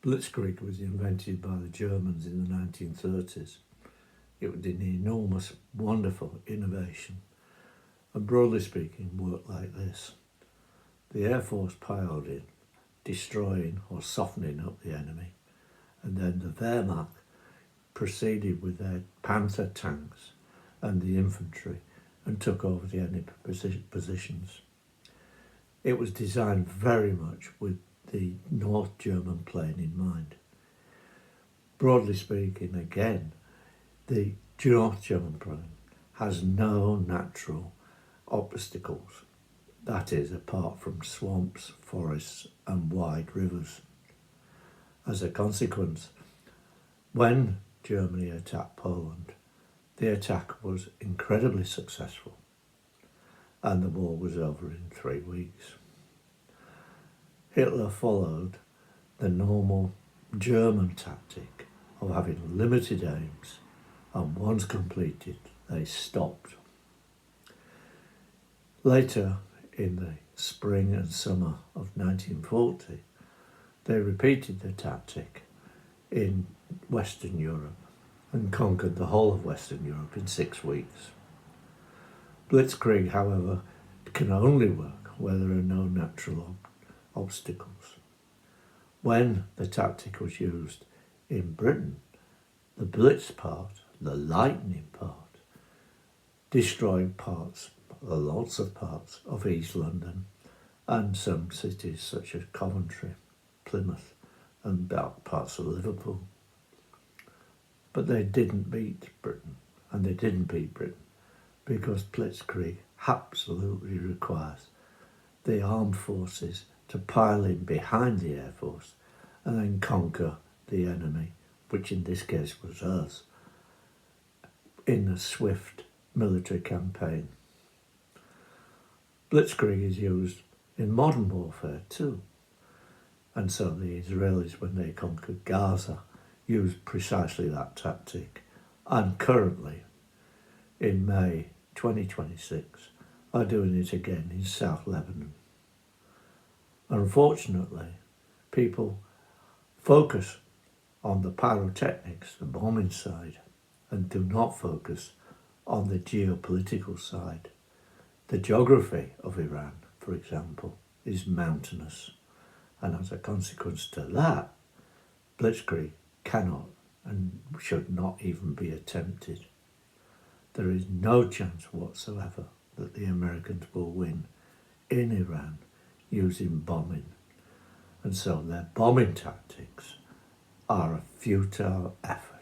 Blitzkrieg was invented by the Germans in the 1930s. It was an enormous, wonderful innovation, and broadly speaking worked like this. The Air Force piled in, destroying or softening up the enemy, and then the Wehrmacht proceeded with their Panther tanks and the infantry and took over the enemy positions. It was designed very much with the North German plane in mind. Broadly speaking, again, the North German plane has no natural obstacles, that is, apart from swamps, forests and wide rivers. As a consequence, when Germany attacked Poland, the attack was incredibly successful and the war was over in 3 weeks. Hitler followed the normal German tactic of having limited aims, and once completed, they stopped. Later, in the spring and summer of 1940, they repeated the tactic in Western Europe and conquered the whole of Western Europe in 6 weeks. Blitzkrieg, however, can only work where there are no natural obstacles. When the tactic was used in Britain, the Blitz part, the lightning part, destroyed lots of parts of East London and some cities such as Coventry, Plymouth and parts of Liverpool. But they didn't beat Britain, and they didn't beat Britain because Blitzkrieg absolutely requires the armed forces to pile in behind the Air Force and then conquer the enemy, which in this case was us, in a swift military campaign. Blitzkrieg is used in modern warfare too, and so the Israelis, when they conquered Gaza, used precisely that tactic, and currently, in May 2026, are doing it again in South Lebanon. Unfortunately, people focus on the pyrotechnics, the bombing side, and do not focus on the geopolitical side. The geography of Iran, for example, is mountainous, and as a consequence to that, Blitzkrieg cannot and should not even be attempted. There is no chance whatsoever that the Americans will win in Iran using bombing, and so their bombing tactics are a futile effort.